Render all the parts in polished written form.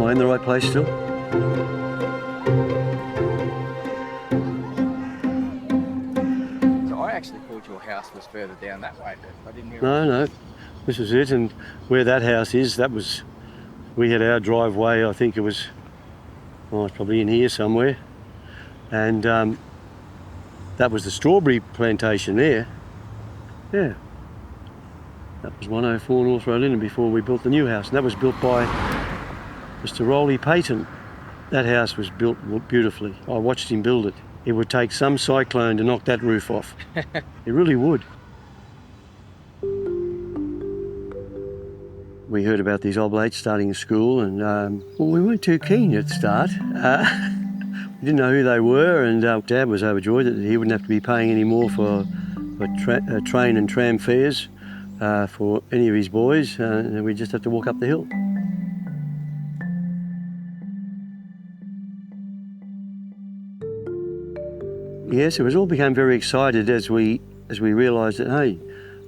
I in the right place still? So I actually thought your house was further down that way, but I didn't realise. No, this is it, and where that house is, we had our driveway, I think it's probably in here somewhere, and that was the strawberry plantation there. Yeah, that was 104 North Road Lindum before we built the new house, and that was built by Mr. Rowley Payton. That house was built beautifully. I watched him build it. It would take some cyclone to knock that roof off. It really would. We heard about these Oblates starting school, and well, we weren't too keen at the start. We didn't know who they were, and Dad was overjoyed that he wouldn't have to be paying any more for train and tram fares for any of his boys, and we just have to walk up the hill. Yes, it all became very excited as we realised that, hey,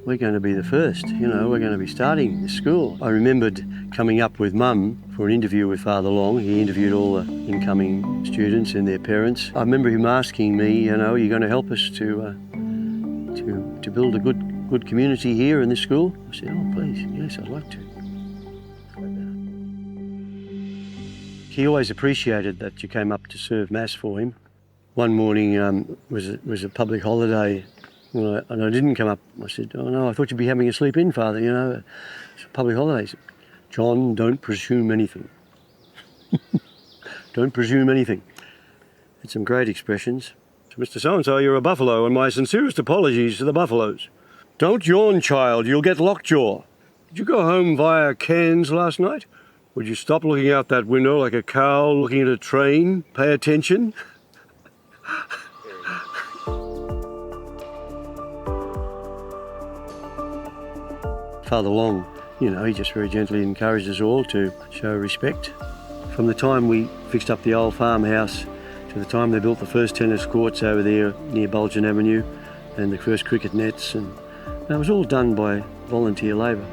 we're going to be the first, we're going to be starting this school. I remembered coming up with Mum for an interview with Father Long. He interviewed all the incoming students and their parents. I remember him asking me, are you going to help us to build a good community here in this school? I said, oh, please, yes, I'd like to. He always appreciated that you came up to serve Mass for him. One morning was a public holiday, and I didn't come up. I said, oh no, I thought you'd be having a sleep in, Father, it's a public holiday. He said, John, don't presume anything. Don't presume anything. Had some great expressions. So, Mr. So-and-so, you're a buffalo, and my sincerest apologies to the buffaloes. Don't yawn, child, you'll get lockjaw. Did you go home via Cairns last night? Would you stop looking out that window like a cow looking at a train? Pay attention. Father Long, he just very gently encouraged us all to show respect. From the time we fixed up the old farmhouse to the time they built the first tennis courts over there near Bulgin Avenue and the first cricket nets, and it was all done by volunteer labour.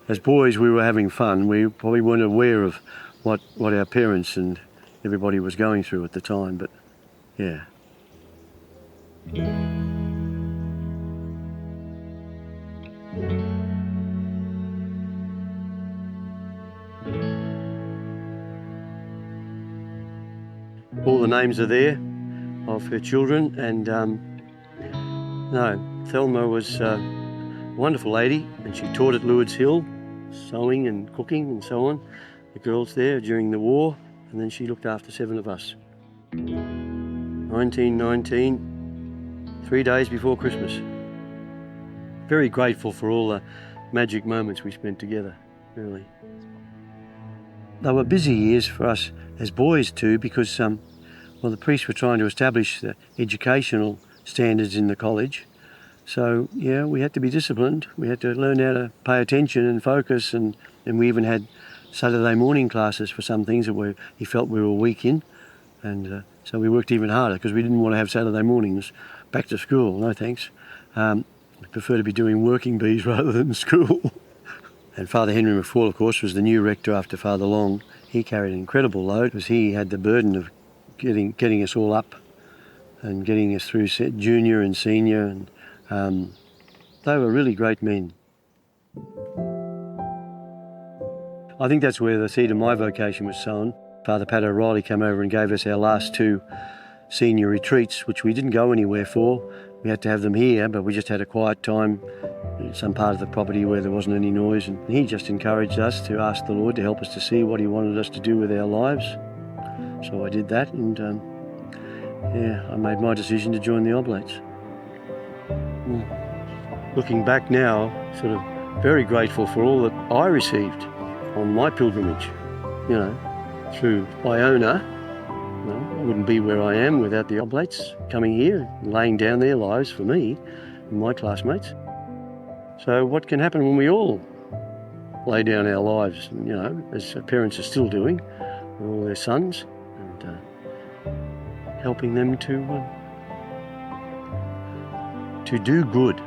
As boys, we were having fun. We probably weren't aware of what our parents and everybody was going through at the time, but yeah. All the names are there of her children, and Thelma was a wonderful lady, and she taught at Lewards Hill, sewing and cooking and so on, the girls there during the war, and then she looked after 7 of us. 1919, 3 days before Christmas. Very grateful for all the magic moments we spent together, really. They were busy years for us as boys too, because the priests were trying to establish the educational standards in the college. So, yeah, we had to be disciplined. We had to learn how to pay attention and focus, and we even had Saturday morning classes for some things that he felt we were weak in. And so we worked even harder because we didn't want to have Saturday mornings back to school. No thanks. We prefer to be doing working bees rather than school. And Father Henry McFall, of course, was the new rector after Father Long. He carried an incredible load because he had the burden of getting us all up and getting us through junior and senior, and they were really great men. I think that's where the seed of my vocation was sown. Father Pat O'Reilly came over and gave us our last 2 senior retreats, which we didn't go anywhere for. We had to have them here, but we just had a quiet time in some part of the property where there wasn't any noise, and he just encouraged us to ask the Lord to help us to see what he wanted us to do with our lives. So I did that, and I made my decision to join the Oblates. Looking back now, sort of very grateful for all that I received on my pilgrimage, through Iona. I wouldn't be where I am without the Oblates coming here, laying down their lives for me and my classmates. So what can happen when we all lay down our lives, as parents are still doing, with all their sons, and helping them to to do good